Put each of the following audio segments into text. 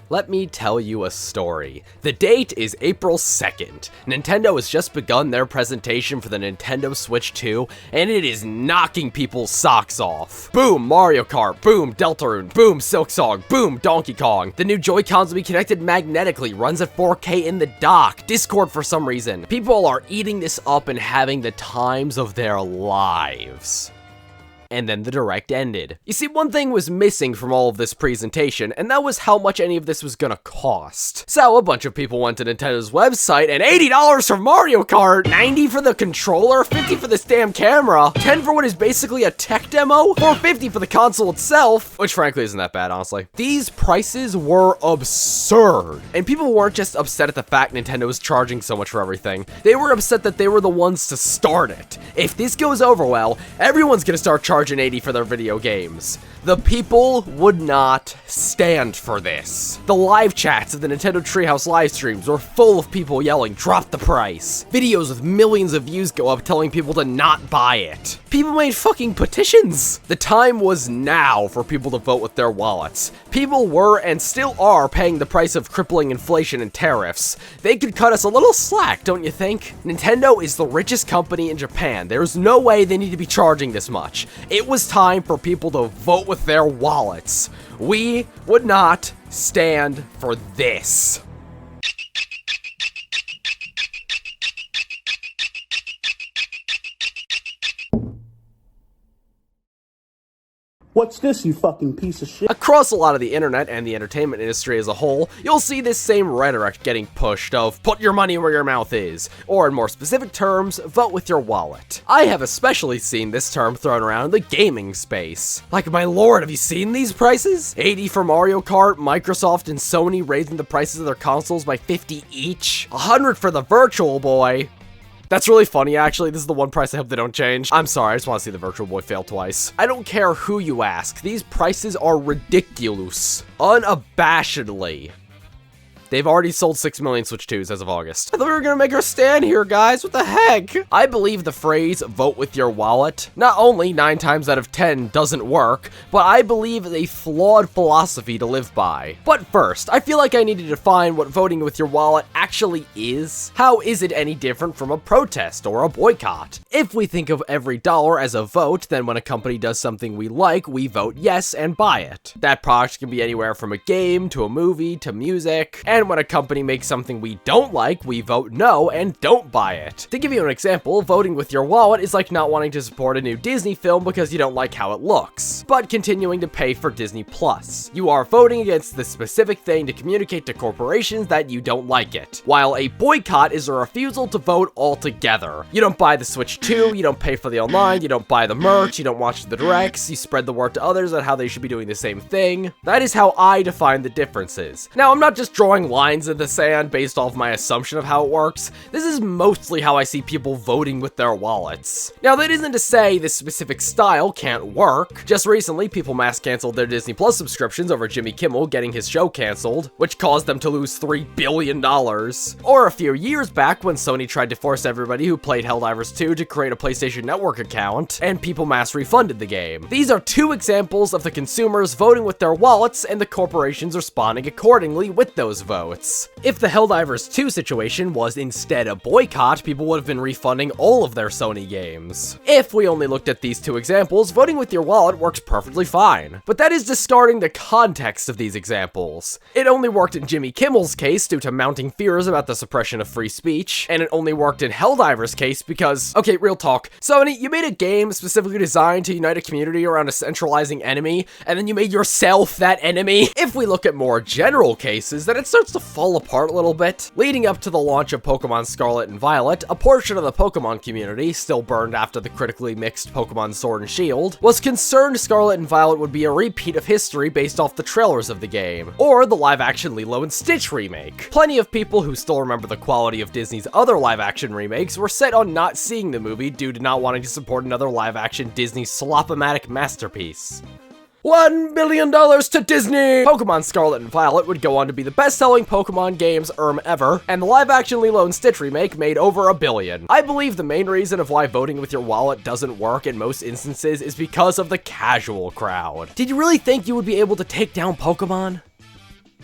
Let me tell you a story. The date is April 2nd. Nintendo has just begun their presentation for the Nintendo Switch 2, and it is knocking people's socks off. Boom, Mario Kart. Boom, Deltarune. Boom, Silksong. Boom, Donkey Kong. The new Joy-Cons will be connected magnetically, runs at 4K in the dock. Discord for some reason. People are eating this up and having the times of their lives. And then the Direct ended. You see, one thing was missing from all of this presentation, and that was how much any of this was gonna cost. So a bunch of people went to Nintendo's website, and $80 for Mario Kart, $90 for the controller, $50 for this damn camera, $10 for what is basically a tech demo, $450 for the console itself, which frankly isn't that bad, honestly. These prices were absurd, and people weren't just upset at the fact Nintendo was charging so much for everything. They were upset that they were the ones to start it. If this goes over well, everyone's gonna start charging $80 for their video games. The people would not stand for this. The live chats of the Nintendo Treehouse live streams were full of people yelling, "Drop the price." Videos with millions of views go up telling people to not buy it. People made fucking petitions. The time was now for people to vote with their wallets. People were and still are paying the price of crippling inflation and tariffs. They could cut us a little slack, don't you think? Nintendo is the richest company in Japan. There's no way they need to be charging this much. It was time for people to vote with their wallets. We would not stand for this. What's this, you fucking piece of shit? Across a lot of the internet and the entertainment industry as a whole, you'll see this same rhetoric getting pushed of put your money where your mouth is, or in more specific terms, vote with your wallet. I have especially seen this term thrown around in the gaming space. Like, my lord, have you seen these prices? $80 for Mario Kart, Microsoft and Sony raising the prices of their consoles by $50 each, $100 for the Virtual Boy. That's really funny, actually. This is the one price I hope they don't change. I'm sorry, I just want to see the Virtual Boy fail twice. I don't care who you ask. These prices are ridiculous. Unabashedly. They've already sold 6 million Switch 2s as of August. I thought we were gonna make our stand here, guys. What the heck? I believe the phrase, vote with your wallet, not only 9 times out of 10 doesn't work, but I believe it's a flawed philosophy to live by. But first, I feel like I need to define what voting with your wallet actually is. How is it any different from a protest or a boycott? If we think of every dollar as a vote, then when a company does something we like, we vote yes and buy it. That product can be anywhere from a game, to a movie, to music, and when a company makes something we don't like, we vote no and don't buy it. To give you an example, voting with your wallet is like not wanting to support a new Disney film because you don't like how it looks, but continuing to pay for Disney Plus. You are voting against the specific thing to communicate to corporations that you don't like it, while a boycott is a refusal to vote altogether. You don't buy the Switch 2, you don't pay for the online, you don't buy the merch, you don't watch the directs, you spread the word to others on how they should be doing the same thing. That is how I define the differences. Now, I'm not just drawing lines in the sand based off my assumption of how it works. This is mostly how I see people voting with their wallets. Now, that isn't to say this specific style can't work. Just recently, people mass canceled their Disney Plus subscriptions over Jimmy Kimmel getting his show canceled, which caused them to lose $3 billion. Or a few years back when Sony tried to force everybody who played Helldivers 2 to create a PlayStation Network account, and people mass refunded the game. These are 2 examples of the consumers voting with their wallets and the corporations responding accordingly with those votes. If the Helldivers 2 situation was instead a boycott, people would have been refunding all of their Sony games. If we only looked at these 2 examples, voting with your wallet works perfectly fine. But that is discarding the context of these examples. It only worked in Jimmy Kimmel's case due to mounting fears about the suppression of free speech, and it only worked in Helldivers' case because, okay, real talk, Sony, you made a game specifically designed to unite a community around a centralizing enemy, and then you made yourself that enemy. If we look at more general cases, then it starts to fall apart a little bit. Leading up to the launch of Pokemon Scarlet and Violet, a portion of the Pokemon community, still burned after the critically mixed Pokemon Sword and Shield, was concerned Scarlet and Violet would be a repeat of history based off the trailers of the game, or the live-action Lilo and Stitch remake. Plenty of people who still remember the quality of Disney's other live-action remakes were set on not seeing the movie due to not wanting to support another live-action Disney slop-o-matic masterpiece. $1 billion to Disney! Pokemon Scarlet and Violet would go on to be the best-selling Pokemon games ever, and the live-action Lilo and Stitch remake made over $1 billion. I believe the main reason of why voting with your wallet doesn't work in most instances is because of the casual crowd. Did you really think you would be able to take down Pokemon?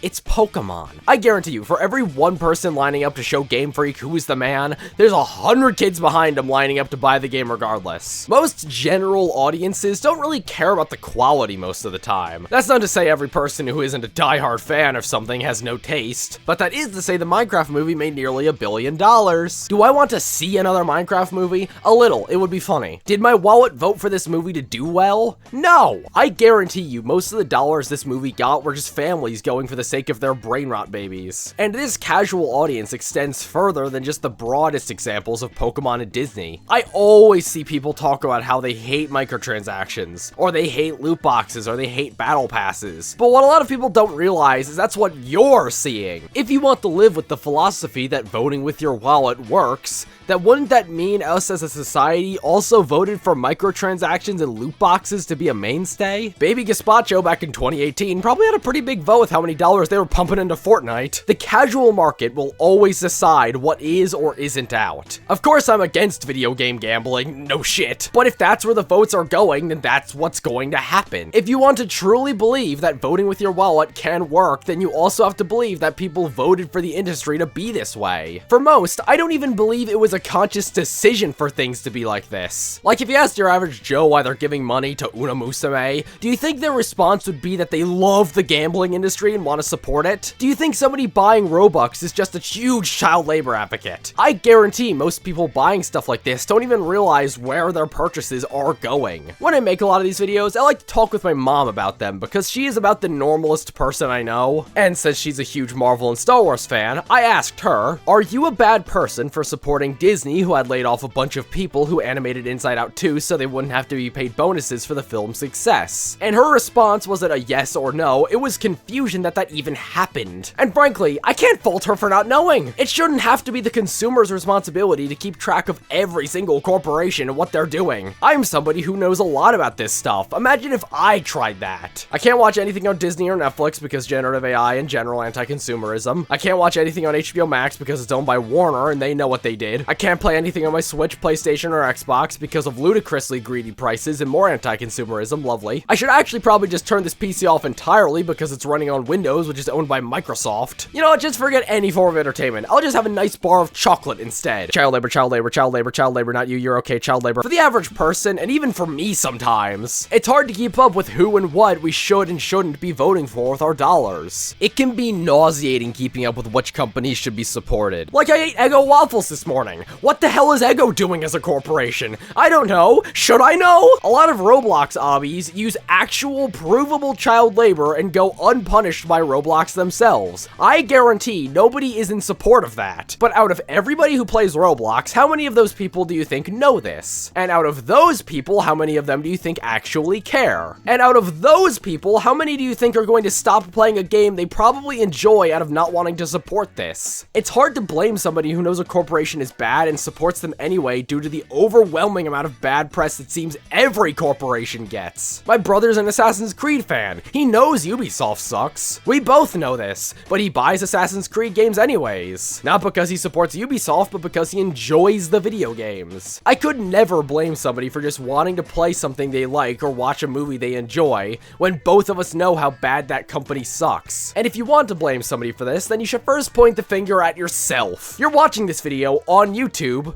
It's Pokemon. I guarantee you, for every one person lining up to show Game Freak who is the man, there's 100 kids behind him lining up to buy the game regardless. Most general audiences don't really care about the quality most of the time. That's not to say every person who isn't a diehard fan of something has no taste, but that is to say the Minecraft movie made nearly $1 billion. Do I want to see another Minecraft movie? A little, it would be funny. Did my wallet vote for this movie to do well? No! I guarantee you most of the dollars this movie got were just families going for the sake of their brain rot babies. And this casual audience extends further than just the broadest examples of Pokemon and Disney. I always see people talk about how they hate microtransactions, or they hate loot boxes, or they hate battle passes. But what a lot of people don't realize is that's what you're seeing. If you want to live with the philosophy that voting with your wallet works, then wouldn't that mean us as a society also voted for microtransactions and loot boxes to be a mainstay? Baby Gazpacho back in 2018 probably had a pretty big vote with how many dollars they were pumping into Fortnite. The casual market will always decide what is or isn't out. Of course I'm against video game gambling, no shit. But if that's where the votes are going, then that's what's going to happen. If you want to truly believe that voting with your wallet can work, then you also have to believe that people voted for the industry to be this way. For most, I don't even believe it was a conscious decision for things to be like this. Like if you asked your average Joe why they're giving money to Una Musume, do you think their response would be that they love the gambling industry and want to support it? Do you think somebody buying Robux is just a huge child labor advocate? I guarantee most people buying stuff like this don't even realize where their purchases are going. When I make a lot of these videos, I like to talk with my mom about them because she is about the normalest person I know. And since she's a huge Marvel and Star Wars fan, I asked her, are you a bad person for supporting Disney, who had laid off a bunch of people who animated Inside Out 2 so they wouldn't have to be paid bonuses for the film's success? And her response wasn't a yes or no, it was confusion that even happened. And frankly, I can't fault her for not knowing. It shouldn't have to be the consumer's responsibility to keep track of every single corporation and what they're doing. I'm somebody who knows a lot about this stuff. Imagine if I tried that. I can't watch anything on Disney or Netflix because generative AI and general anti-consumerism. I can't watch anything on HBO Max because it's owned by Warner and they know what they did. I can't play anything on my Switch, PlayStation, or Xbox because of ludicrously greedy prices and more anti-consumerism. Lovely. I should actually probably just turn this PC off entirely because it's running on Windows, which is owned by Microsoft. You know what, just forget any form of entertainment. I'll just have a nice bar of chocolate instead. Child labor, child labor, child labor, child labor, not you, you're okay, child labor. For the average person, and even for me sometimes, it's hard to keep up with who and what we should and shouldn't be voting for with our dollars. It can be nauseating keeping up with which companies should be supported. Like I ate Eggo waffles this morning. What the hell is Eggo doing as a corporation? I don't know. Should I know? A lot of Roblox obbies use actual provable child labor and go unpunished by Roblox themselves. I guarantee nobody is in support of that. But out of everybody who plays Roblox, how many of those people do you think know this? And out of those people, how many of them do you think actually care? And out of those people, how many do you think are going to stop playing a game they probably enjoy out of not wanting to support this? It's hard to blame somebody who knows a corporation is bad and supports them anyway due to the overwhelming amount of bad press it seems every corporation gets. My brother's an Assassin's Creed fan. He knows Ubisoft sucks. We both know this, but he buys Assassin's Creed games anyways. Not because he supports Ubisoft, but because he enjoys the video games. I could never blame somebody for just wanting to play something they like or watch a movie they enjoy when both of us know how bad that company sucks. And if you want to blame somebody for this, then you should first point the finger at yourself. You're watching this video on YouTube,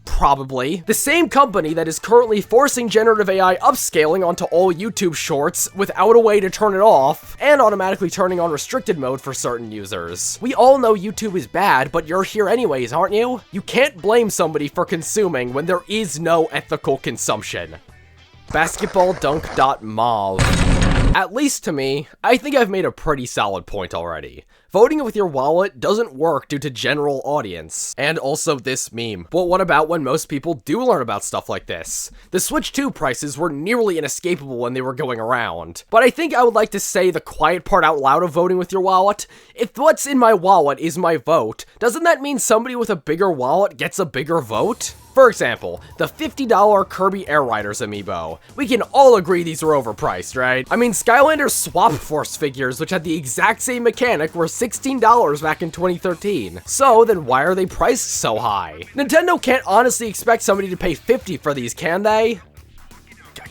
probably. The same company that is currently forcing generative AI upscaling onto all YouTube shorts without a way to turn it off, and automatically turning on restricted mode for certain users. We all know YouTube is bad, but you're here anyways, aren't you? You can't blame somebody for consuming when there is no ethical consumption. Basketballdunk.mauve. At least to me, I think I've made a pretty solid point already. Voting with your wallet doesn't work due to general audience, and also this meme. But what about when most people do learn about stuff like this? The Switch 2 prices were nearly inescapable when they were going around. But I think I would like to say the quiet part out loud of voting with your wallet. If what's in my wallet is my vote, doesn't that mean somebody with a bigger wallet gets a bigger vote? For example, the $50 Kirby Air Riders amiibo. We can all agree these are overpriced, right? I mean, Skylanders Swap Force figures, which had the exact same mechanic, were $16 back in 2013. So then why are they priced so high? Nintendo can't honestly expect somebody to pay $50 for these, can they?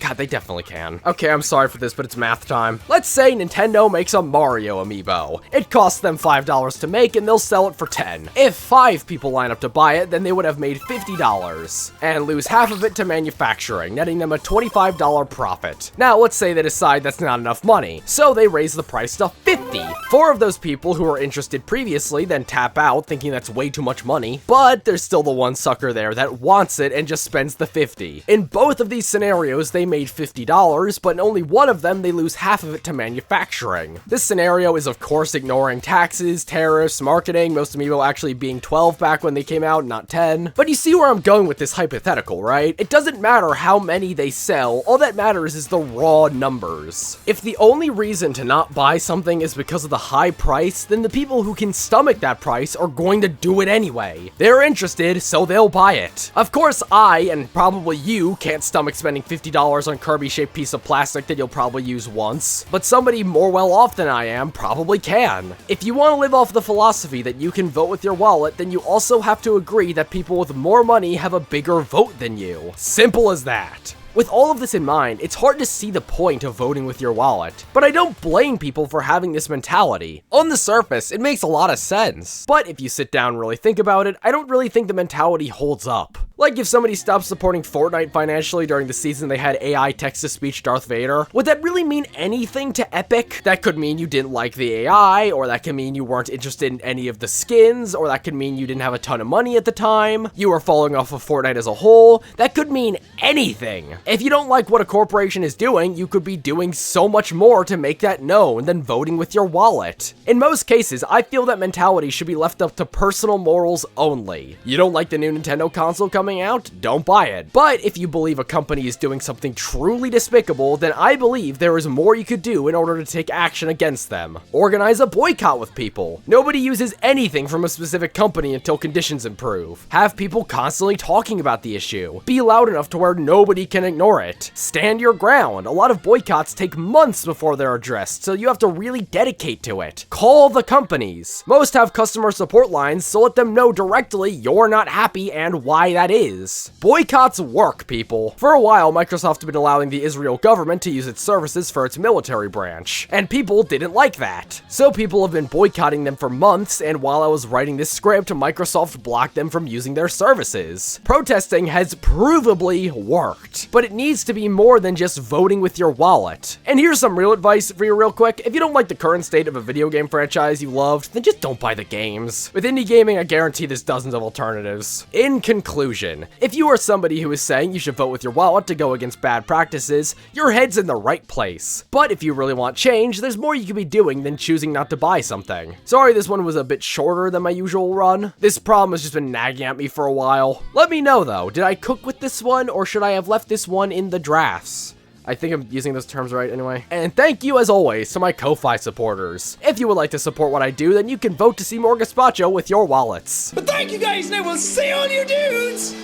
God, they definitely can. Okay, I'm sorry for this, but it's math time. Let's say Nintendo makes a Mario amiibo. It costs them $5 to make, and they'll sell it for $10. If 5 people line up to buy it, then they would have made $50, and lose half of it to manufacturing, netting them a $25 profit. Now, let's say they decide that's not enough money, so they raise the price to $50. 4 of those people who were interested previously then tap out, thinking that's way too much money, but there's still the one sucker there that wants it and just spends the $50. In both of these scenarios, they made $50, but in only one of them, they lose half of it to manufacturing. This scenario is, of course, ignoring taxes, tariffs, marketing, most amiibo actually being 12 back when they came out, not 10. But you see where I'm going with this hypothetical, right? It doesn't matter how many they sell, all that matters is the raw numbers. If the only reason to not buy something is because of the high price, then the people who can stomach that price are going to do it anyway. They're interested, so they'll buy it. Of course, I, and probably you, can't stomach spending $50 on Kirby-shaped piece of plastic that you'll probably use once, but somebody more well off than I am probably can. If you want to live off the philosophy that you can vote with your wallet, then you also have to agree that people with more money have a bigger vote than you. Simple as that. With all of this in mind, it's hard to see the point of voting with your wallet, but I don't blame people for having this mentality. On the surface, it makes a lot of sense, but if you sit down and really think about it, I don't really think the mentality holds up. Like if somebody stopped supporting Fortnite financially during the season they had AI text-to-speech Darth Vader, would that really mean anything to Epic? That could mean you didn't like the AI, or that could mean you weren't interested in any of the skins, or that could mean you didn't have a ton of money at the time, you were falling off of Fortnite as a whole. That could mean anything. If you don't like what a corporation is doing, you could be doing so much more to make that known than voting with your wallet. In most cases, I feel that mentality should be left up to personal morals only. You don't like the new Nintendo console coming out? Don't buy it. But if you believe a company is doing something truly despicable, then I believe there is more you could do in order to take action against them. Organize a boycott with people. Nobody uses anything from a specific company until conditions improve. Have people constantly talking about the issue. Be loud enough to where nobody can ignore it. Stand your ground. A lot of boycotts take months before they're addressed, so you have to really dedicate to it. Call the companies. Most have customer support lines, so let them know directly you're not happy and why that is. Boycotts work, people. For a while, Microsoft had been allowing the Israel government to use its services for its military branch, and people didn't like that. So people have been boycotting them for months, and while I was writing this script, Microsoft blocked them from using their services. Protesting has provably worked, but it needs to be more than just voting with your wallet. And here's some real advice for you real quick. If you don't like the current state of a video game franchise you loved, then just don't buy the games. With indie gaming, I guarantee there's dozens of alternatives. In conclusion, if you are somebody who is saying you should vote with your wallet to go against bad practices, your head's in the right place. But if you really want change, there's more you could be doing than choosing not to buy something. Sorry this one was a bit shorter than my usual run. This problem has just been nagging at me for a while. Let me know though, did I cook with this one, or should I have left this one in the drafts? I think I'm using those terms right anyway. And thank you as always to my Ko-Fi supporters. If you would like to support what I do, then you can vote to see more gazpacho with your wallets. But thank you guys, and I will see all you dudes!